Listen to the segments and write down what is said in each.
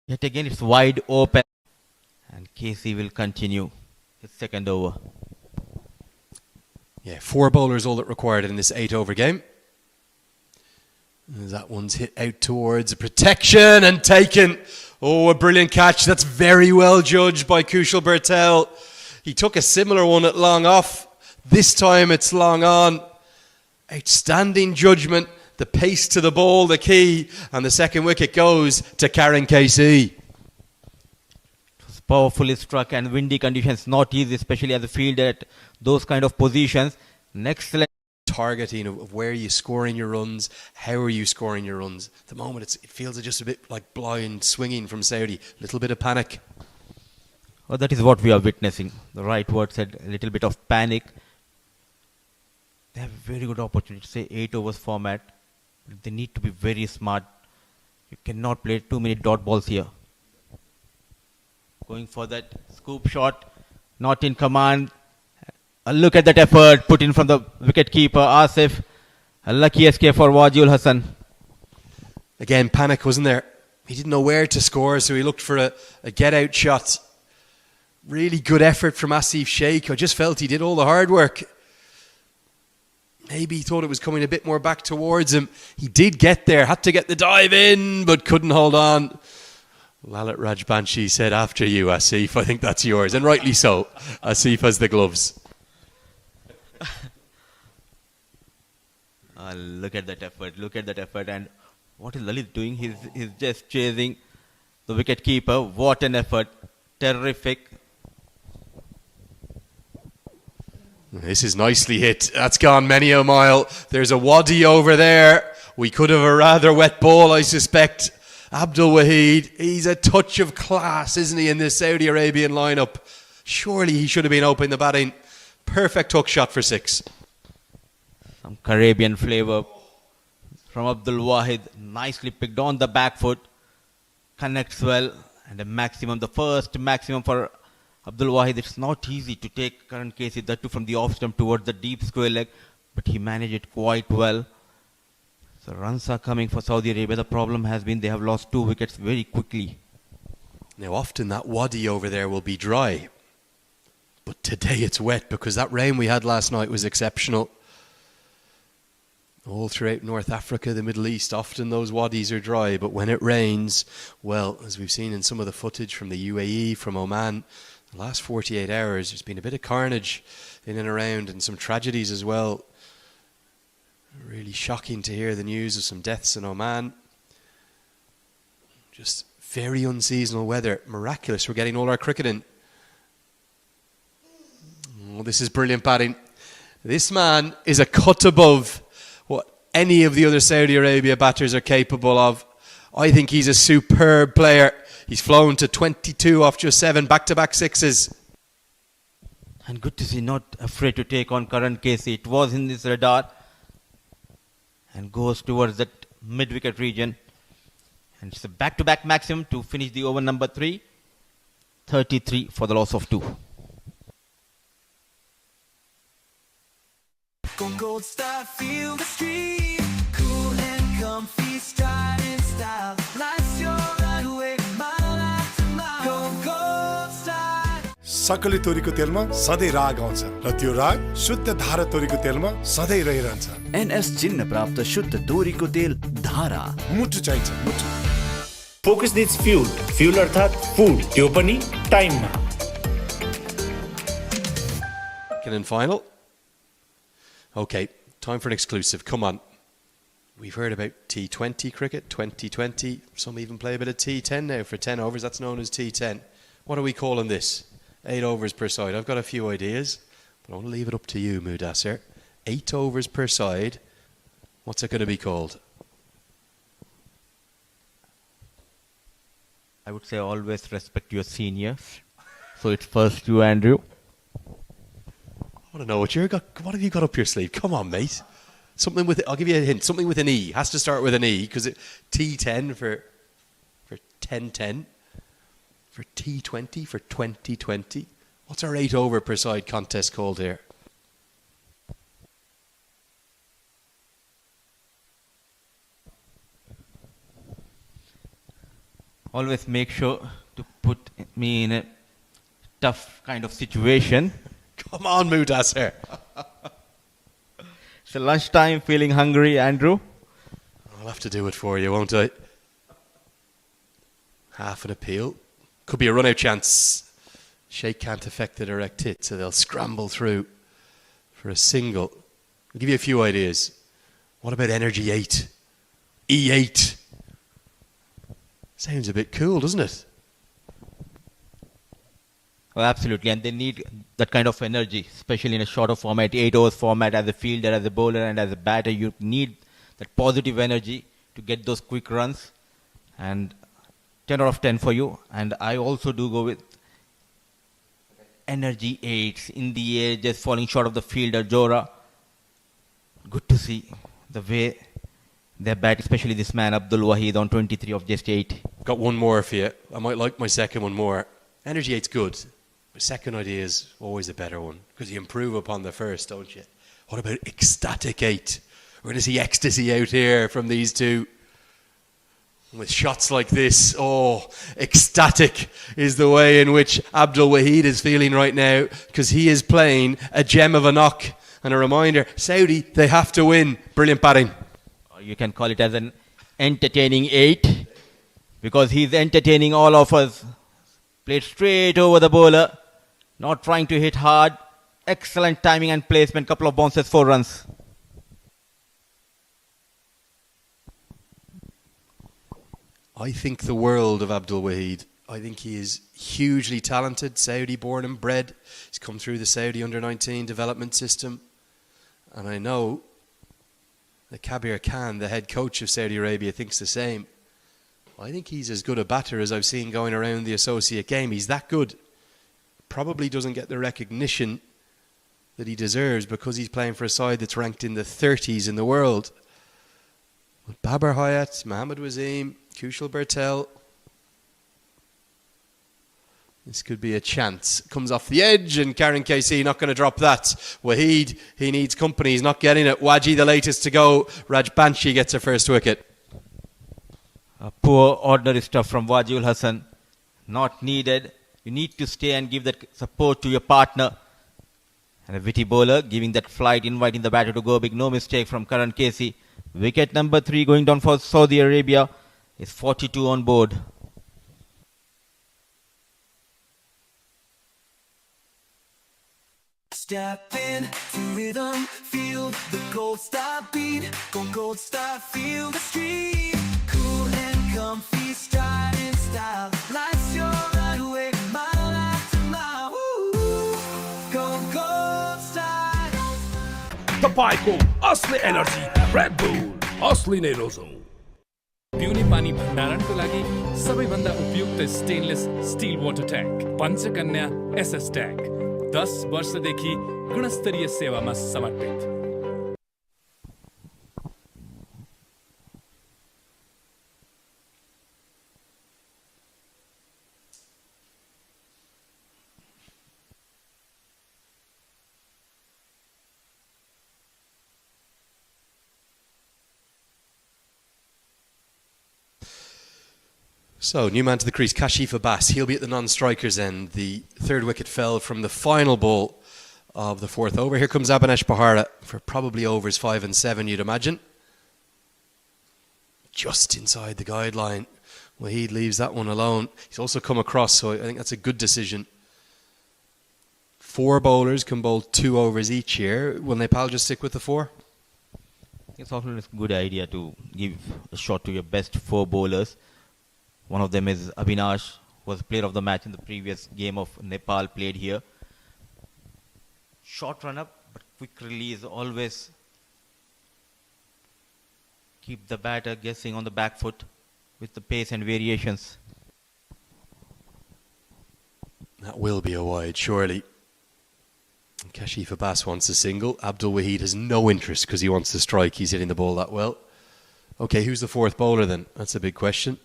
Yet again, it's wide open. And Casey will continue his second over. Yeah, 4 bowlers all that required in this 8-over game. That one's hit out towards a protection and taken. Oh, a brilliant catch. That's very well judged by Kushal Bertel. He took a similar one at long off. This time it's long on. Outstanding judgment. The pace to the ball, the key. And the second wicket goes to Karen KC. It was powerfully struck and windy conditions, not easy, especially as a fielder at those kind of positions. Next select. Targeting of where are you scoring your runs, how are you scoring your runs. At the moment it feels just a bit like blind swinging from Saudi, a little bit of panic. Oh, that is what we are witnessing. The right word said, a little bit of panic. They have a very good opportunity to say 8 overs format. They need to be very smart. You cannot play too many dot balls here. Going for that scoop shot, not in command. A look at that effort put in from the wicket keeper Asif. A lucky escape for Wajul Hassan. Again, panic wasn't there. He didn't know where to score, so he looked for a get-out shot. Really good effort from Asif Sheikh. I just felt he did all the hard work. Maybe he thought it was coming a bit more back towards him. He did get there, had to get the dive in, but couldn't hold on. Lalit Rajbanshi said, after you, Asif. I think that's yours, and rightly so. Asif has the gloves. Look at that effort, and what is Lalit doing? He's just chasing the wicket keeper. What an effort. Terrific. This is nicely hit. That's gone many a mile. There's a waddy over there. We could have a rather wet ball, I suspect. Abdul Wahid, he's a touch of class, isn't he, in this Saudi Arabian lineup? Surely he should have been opening the batting. Perfect hook shot for 6. Some Caribbean flavor from Abdul Wahid. Nicely picked on the back foot. Connects well. And the first maximum for Abdul Wahid. It's not easy to take current case, that too from the off stump towards the deep square leg. But he managed it quite well. So runs are coming for Saudi Arabia. The problem has been they have lost 2 wickets very quickly. Now often that wadi over there will be dry. But today it's wet because that rain we had last night was exceptional. All throughout North Africa, the Middle East, often those wadis are dry, but when it rains, well, as we've seen in some of the footage from the UAE, from Oman, the last 48 hours, there's been a bit of carnage in and around and some tragedies as well. Really shocking to hear the news of some deaths in Oman. Just very unseasonal weather. Miraculous, we're getting all our cricket in. Oh, this is brilliant batting. This man is a cut above what any of the other Saudi Arabia batters are capable of. I think he's a superb player. He's flown to 22 off just 7 back-to-back sixes. And good to see, not afraid to take on current Casey. It was in this radar. And goes towards that mid-wicket region. And it's a back-to-back maximum to finish the over number 3. 33 for the loss of 2. Gold Star, feel the stream. Cool and comfy, stride in style. Life's your runway, mile after mile. Go Gold Star. सकली तोरीको तेलमा सधैँ राग आउँछ र त्यो राग शुद्ध धारा तोरीको तेलमा सधैँ रहिरहन्छ। एनएस चिन्ह प्राप्त शुद्ध तोरीको तेल धारा। मुटु चाहिन्छ मुटु। Focus needs fuel. Fuel अर्थात् food. त्यो पनि टाइममा। Second final. Okay, time for an exclusive. Come on. We've heard about T20 cricket, 2020. Some even play a bit of T10 now for 10 overs. That's known as T10. What are we calling this? 8 overs per side. I've got a few ideas, but I want to leave it up to you, Mudassir. 8 overs per side. What's it going to be called? I would say always respect your seniors. So it's first you, Andrew. I want to know what have you got up your sleeve? Come on, mate. Something with, I'll give you a hint. Something with an E. Has to start with an E because T10 for 1010. For T20 for 2020. What's our 8 over per side contest called here? always make sure to put me in a tough kind of situation. Come on, Mudassir. It's lunchtime, feeling hungry, Andrew. I'll have to do it for you, won't I? Half an appeal. Could be a run-out chance. Sheikh can't affect the direct hit, so they'll scramble through for a single. I'll give you a few ideas. What about energy 8? E8. Sounds a bit cool, doesn't it? Oh, absolutely, and they need that kind of energy, especially in a shorter format, 8 overs format. As a fielder, as a bowler, and as a batter, you need that positive energy to get those quick runs. And 10 out of 10 for you. And I also do go with energy 8s in the air, just falling short of the fielder, Jora. Good to see the way they bat, especially this man, Abdul Wahid, on 23 of just 8. Got one more for you. I might like my second one more. Energy 8's good. My second idea is always a better one because you improve upon the first, don't you? What about ecstatic 8? We're going to see ecstasy out here from these two. With shots like this, oh, ecstatic is the way in which Abdul Wahid is feeling right now because he is playing a gem of a knock. And a reminder, Saudi, they have to win. Brilliant batting. Or you can call it as an entertaining 8 because he's entertaining all of us. Played straight over the bowler, not trying to hit hard. Excellent timing and placement, couple of bounces, 4 runs. I think the world of Abdul Wahid. I think he is hugely talented, Saudi born and bred. He's come through the Saudi under-19 development system. And I know that Kabir Khan, the head coach of Saudi Arabia, thinks the same. I think he's as good a batter as I've seen going around the associate game. He's that good. Probably doesn't get the recognition that he deserves because he's playing for a side that's ranked in the 30s in the world. With Babar Hayat, Mohammad Wasim, Kushal Bertel. This could be a chance. Comes off the edge and Karen KC not going to drop that. Wahid, he needs company. He's not getting it. Waji, the latest to go. Raj Banshi gets her first wicket. A poor ordinary stuff from Wajul Hassan. Not needed. You need to stay and give that support to your partner. And a witty bowler giving that flight, inviting the batter to go big. No mistake from Karan Casey. Wicket number 3 going down for Saudi Arabia is 42 on board. Step in to rhythm, feel the gold star beat. Go gold star, feel the stream. Cool and comfy, stride in style. Life's your runway, mile after mile. Woo! Go gold star. तपाईको असली energy red bull असली नै रोजौं पिउने पानी भण्डारणको लागि सबैभन्दा उपयुक्त stainless steel water tank Panchakanya SS tank 10 वर्षदेखि गुणस्तरीय सेवामा समर्पित So, new man to the crease, Kashif Abbas. He'll be at the non-strikers end. The third wicket fell from the final ball of the fourth over. Here comes Abhinesh Bahara for probably overs 5 and 7, you'd imagine. Just inside the guideline. Wahid leaves that one alone. He's also come across, so I think that's a good decision. 4 bowlers can bowl 2 overs each here. Will Nepal just stick with the 4? It's often a good idea to give a shot to your best 4 bowlers. One of them is Abhinash, who was player of the match in the previous game of Nepal played here. Short run up, but quick release always keep the batter guessing on the back foot with the pace and variations. That will be a wide, surely. Kashif Abbas wants a single. Abdul Wahid has no interest because he wants to strike. He's hitting the ball that well. Okay, who's the 4th bowler then? That's a big question.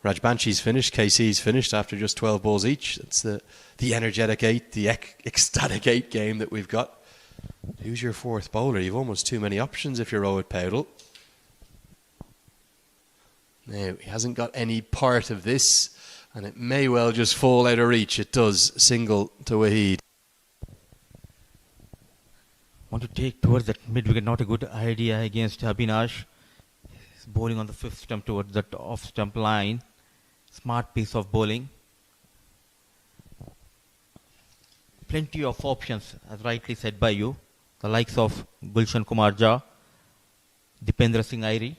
Rajbanshi's finished, KC's finished after just 12 balls each. That's the energetic 8, the ecstatic 8 game that we've got. Who's your 4th bowler? You've almost too many options if you're Rohit Paudel. Now, he hasn't got any part of this, and it may well just fall out of reach. It does. Single to Waheed. Want to take towards that mid-wicket, not a good idea against Abhinash. He's bowling on the fifth stump towards that off-stump line. Smart piece of bowling. Plenty of options, as rightly said by you. The likes of Gulshan Kumar Jha, Dipendra Singh Airi,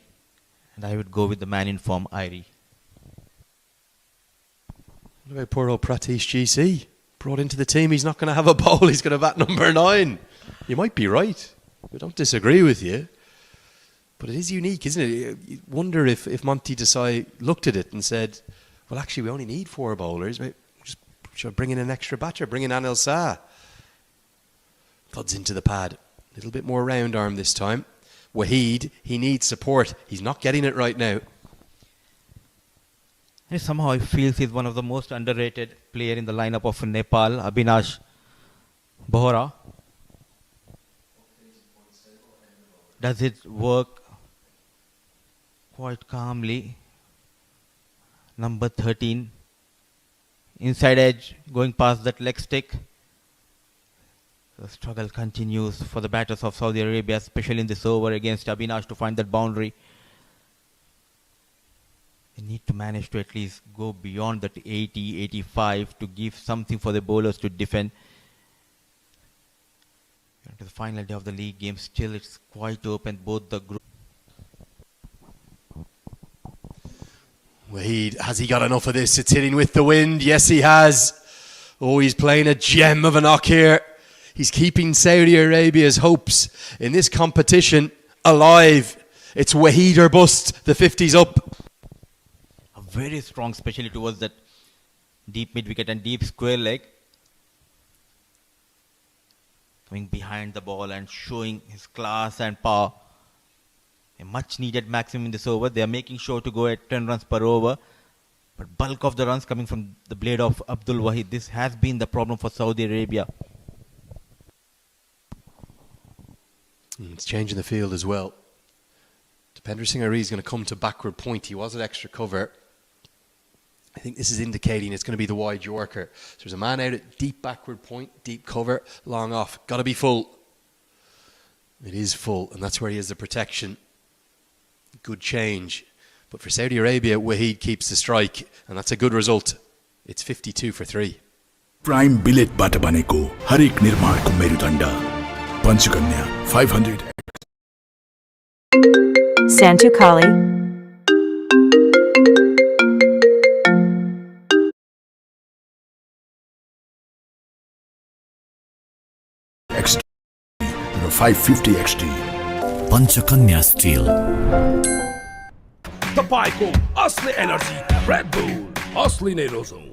and I would go with the man in form, Airi. What about poor old Pratish GC? Brought into the team, he's not going to have a bowl, he's going to bat number 9. You might be right. I don't disagree with you. But it is unique, isn't it? You wonder if Monty Desai looked at it and said, well, actually, we only need 4 bowlers. Just should bring in an extra batter, bring in Anil Shah. Thuds into the pad. A little bit more round arm this time. Waheed, he needs support. He's not getting it right now. And somehow I feel he's one of the most underrated player in the lineup of Nepal, Abhinash Bohra. Does it work quite calmly? Number 13. Inside edge, going past that leg stick. The struggle continues for the batters of Saudi Arabia, especially in this over against Abhinash, to find that boundary. They need to manage to at least go beyond that 80, 85 to give something for the bowlers to defend. To the final day of the league game, still it's quite open, both the group. Waheed, has he got enough of this? It's hitting with the wind. Yes, he has. Oh, he's playing a gem of a knock here. He's keeping Saudi Arabia's hopes in this competition alive. It's Waheed or bust. The 50's up. A very strong, especially towards that deep mid-wicket and deep square leg. Coming behind the ball and showing his class and power. A much needed maximum in this over. They are making sure to go at 10 runs per over. But bulk of the runs coming from the blade of Abdul Waheed. This has been the problem for Saudi Arabia. It's changing the field as well. Dipendra Singh Airi is going to come to backward point. He was at extra cover. I think this is indicating it's going to be the wide Yorker. So there's a man out at deep backward point, deep cover, long off. Got to be full. It is full, and that's where he has the protection. Good change. But for Saudi Arabia, Waheed keeps the strike, and that's a good result. It's 52 for 3. Prime बिलेटबाट बनेको हरेक निर्माणको मेरुदण्ड Panchakanya 500 Santu Kali XT र 550 XT Panchakanya still तपाईँको असली energy red bull असली नै रोजौं